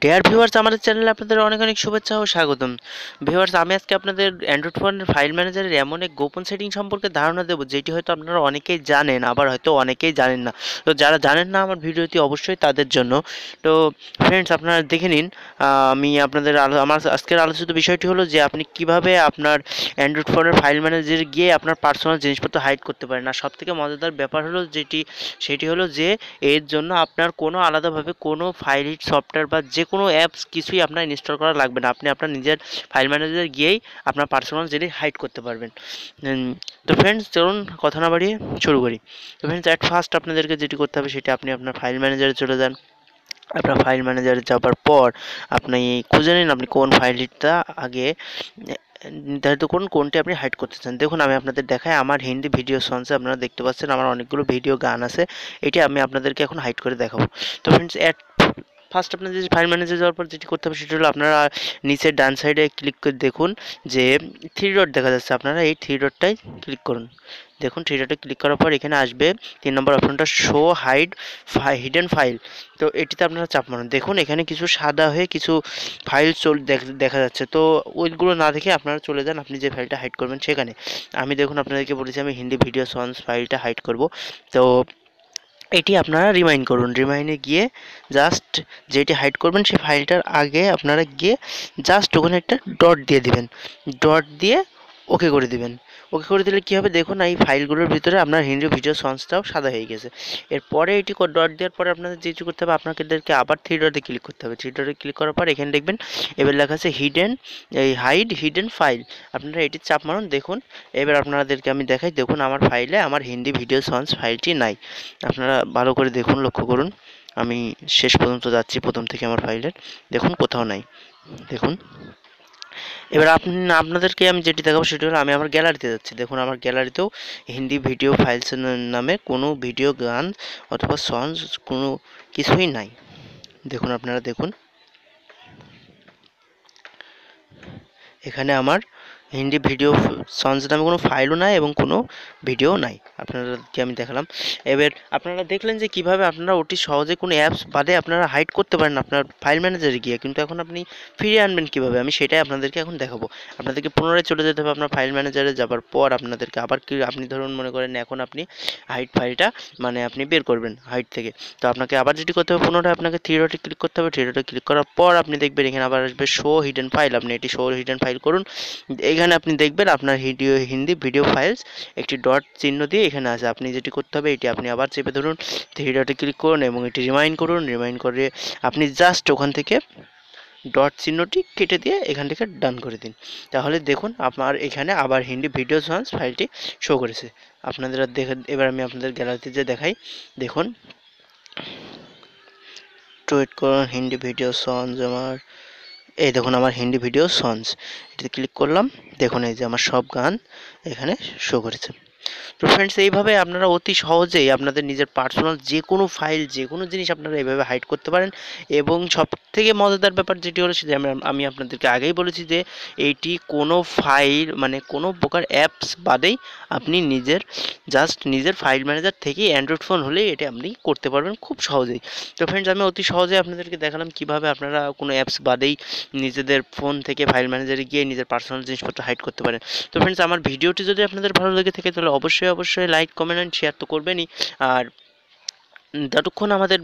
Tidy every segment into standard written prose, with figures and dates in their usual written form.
Dear viewers, আমাদের চ্যানেলে আপনাদের অনেক অনেক শুভেচ্ছা ও স্বাগতম। ভিউয়ার্স, আমি আজকে আপনাদের অ্যান্ড্রয়েড ফোনের ফাইল ম্যানেজারের এমন এক গোপন সেটিং সম্পর্কে ধারণা দেবো, যেটি হয়তো আপনারা অনেকেই জানেন, আবার হয়তো অনেকেই জানেন না। তো যারা জানেন না, আমার ভিডিওটি অবশ্যই তাদের জন্য। তো ফ্রেন্ডস, আপনারা দেখে নিন। আমি আপনাদের আমার আজকের আলোচিত বিষয়টি হলো যে আপনি কিভাবে আপনার অ্যান্ড্রয়েড ফোনের ফাইল ম্যানেজারে গিয়ে আপনার পার্সোনাল জিনিসপত্র হাইড করতে পারেন। আর সবথেকে মজাদার ব্যাপার হলো সেটি হলো যে এর জন্য আপনার কোনো আলাদাভাবে কোনো ফাইল সফটওয়্যার বা যে কোনো অ্যাপস কিছুই আপনার ইনস্টল করা লাগবে না। আপনি আপনার নিজের ফাইল ম্যানেজারে গিয়েই আপনার পার্সোনাল জিনিস হাইড করতে পারবেন। তো ফ্রেন্ডস, চলুন কথা না বাড়িয়ে শুরু করি। তো ফ্রেন্ডস, অ্যাট ফার্স্ট আপনাদেরকে যেটি করতে হবে সেটা আপনি আপনার ফাইল ম্যানেজারে চলে যান। আপনার ফাইল ম্যানেজারে যাবার পর আপনি খুঁজে নিন আপনি কোন ফাইলটা আগে নির্ধারিত করুন কোনটি আপনি হাইড করতে চান। দেখুন, আমি আপনাদের দেখাই আমার হিন্দি ভিডিও সন্সে আপনারা দেখতে পাচ্ছেন আমার অনেকগুলো ভিডিও গান আছে। এটি আমি আপনাদেরকে এখন হাইড করে দেখাবো। তো ফ্রেন্ডস, ফার্স্ট আপনাদের ফাইল ম্যানেজার যাওয়ার পর যেটি করতে হবে সেটি হলো আপনারা নিচের ডান সাইডে ক্লিক করে দেখুন যে থ্রি ডট দেখা যাচ্ছে, আপনারা এই থ্রি ডটটাই ক্লিক করুন। দেখুন, থ্রি ডটে ক্লিক করার পর এখানে আসবে 3 নম্বর অপশনটা শো হাইড হিডেন ফাইল। তো এটিতে আপনারা চাপ মারুন। দেখুন, এখানে কিছু সাদা হয়ে কিছু ফাইল দেখা যাচ্ছে। তো ওইগুলো না দেখে আপনারা চলে যান আপনি যে ফাইলটা হাইড করবেন সেখানে। আমি দেখুন আপনাদেরকে বলেছি আমি হিন্দি ভিডিও সন্স ফাইলটা হাইড করব। তো এটি আপনারা রিমাইন্ড করুন। রিমাইন্ডে গিয়ে জাস্ট যেটি হাইড করবেন সেই ফাইলটার আগে আপনারা গিয়ে জাস্ট ওখানে একটা ডট দিয়ে দিবেন। ডট দিয়ে ওকে করে দিবেন। ওকে করে দিলে কী হবে দেখুন, এই ফাইলগুলোর ভিতরে আপনার হিন্দি ভিডিও সন্সটাও সাদা হয়ে গেছে। এরপরে এটি ডট দেওয়ার পরে আপনাদের যেটি করতে হবে আপনাদেরকে আবার থ্রি ডটে ক্লিক করতে হবে। থ্রি ডটে ক্লিক করার পর এখানে দেখবেন এবার লেখা আছে হাইড হিডেন ফাইল। আপনারা এটি চাপ মারুন। দেখুন, এবার আপনাদেরকে আমি দেখাই। দেখুন, আমার ফাইলে আমার হিন্দি ভিডিও সন্স ফাইলটি নাই। আপনারা ভালো করে দেখুন, লক্ষ্য করুন। আমি শেষ পর্যন্ত যাচ্ছি প্রথম থেকে আমার ফাইলের। দেখুন, কোথাও নাই। দেখুন, এবার আপনাদেরকে আমি যেটি দেখাবো সেটি হলো আমি আমার গ্যালারিতে যাচ্ছি। দেখুন, আমার গ্যালারিতেও হিন্দি ভিডিও ফাইলস নামে কোনো ভিডিও গান অথবা সংস কোনো কিছুই নাই। দেখুন, আপনারা দেখুন, এখানে আমার হিন্দি ভিডিও সন্স নামে কোনো ফাইলও নাই এবং কোনো ভিডিও নাই। আপনাদেরকে আমি দেখালাম। এবার আপনারা দেখলেন যে কীভাবে আপনারা ওটি সহজে কোনো অ্যাপস বাদে আপনারা হাইড করতে পারেন আপনার ফাইল ম্যানেজারে গিয়ে। কিন্তু এখন আপনি ফিরিয়ে আনবেন কীভাবে, আমি সেটাই আপনাদেরকে এখন দেখাবো। আপনাদেরকে পুনরায় চলে যেতে হবে আপনার ফাইল ম্যানেজারে যাবার পর আপনাদেরকে আবার আপনি ধরুন মনে করেন এখন আপনি হাইড ফাইলটা মানে আপনি বের করবেন হাইড থেকে। তো আপনাকে আবার যেটি করতে হবে পুনরায় আপনাকে থ্রি ডটে ক্লিক করতে হবে। থ্রি ডটে ক্লিক করার পর আপনি দেখবেন এখানে আবার আসবে শো হিডেন ফাইল। আপনি এটি শো হিডেন ফাইল করুন। এখানে আপনি দেখবেন আপনার হিন্দি ভিডিও ফাইলস একটি ডট চিহ্ন দিয়ে এখানে আছে। আপনি যেটি করতে হবে এটি আপনি আবার চেপে ধরুন, থ্রি ডটে ক্লিক করুন এবং এটি রিমাইন্ড করুন। রিমাইন্ড করে আপনি জাস্ট ওখান থেকে ডট চিহ্নটি কেটে দিয়ে এখান থেকে ডান করে দিন। তাহলে দেখুন আপনার এখানে আবার হিন্দি ভিডিও সন্স ফাইলটি শো করেছে। আপনাদের এবার আমি আপনাদের গ্যালারিতে যে দেখাই। দেখুন, ওয়েট করুন, হিন্দি ভিডিও সন্স আমার এই দেখুন আমার হিন্দি ভিডিও সন্স এটিতে ক্লিক করলাম। দেখুন, এই যে আমার সব গান এখানে শো করেছে। তো ফ্রেন্ডস, এইভাবে আপনারা অতি সহজেই আপনাদের নিজের পার্সোনাল যে কোনো ফাইল যে কোনো জিনিস আপনারা এইভাবে হাইড করতে পারেন। এবং সবথেকে মজাদার ব্যাপার যেটি হলো সেটা আমি আপনাদেরকে আগেই বলেছি যে এইটি কোনো ফাইল মানে কোনো প্রকার অ্যাপস বাদেই আপনি নিজের ফাইল ম্যানেজার থেকেই অ্যান্ড্রয়েড ফোন হলেই এটা আপনি করতে পারবেন খুব সহজেই। তো ফ্রেন্ডস, আমি অতি সহজেই আপনাদেরকে দেখালাম কীভাবে আপনারা কোনো অ্যাপস বাদেই নিজেদের ফোন থেকে ফাইল ম্যানেজারে গিয়ে নিজের পার্সোনাল জিনিসপত্র হাইড করতে পারেন। তো ফ্রেন্ডস, আমার ভিডিওটি যদি আপনাদের ভালো লেগে থাকে তাহলে অবশ্যই লাইক কমেন্ট অ্যান্ড শেয়ার তো করবেনই। আর যতক্ষণ আমাদের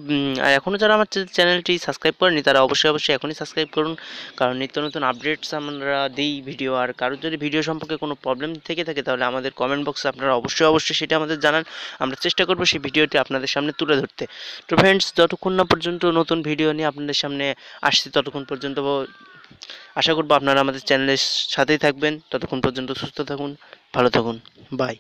এখনও যারা আমার চ্যানেলটি সাবস্ক্রাইব করেনি তারা অবশ্যই এখনই সাবস্ক্রাইব করুন, কারণ নিত্য নতুন আপডেটস আমরা দিই ভিডিও। আর কারোর যদি ভিডিও সম্পর্কে কোনো প্রবলেম থেকে থাকে তাহলে আমাদের কমেন্ট বক্সে আপনারা অবশ্যই সেটা আমাদের জানান। আমরা চেষ্টা করব সেই ভিডিওটি আপনাদের সামনে তুলে ধরতে। তো ফ্রেন্ডস, যতক্ষণ না পর্যন্ত নতুন ভিডিও নিয়ে আপনাদের সামনে আসছি ততক্ষণ পর্যন্ত আশা করব আপনারা আমাদের চ্যানেলের সাথেই থাকবেন। ততক্ষণ পর্যন্ত সুস্থ থাকুন, ভালো থাকুন, বাই।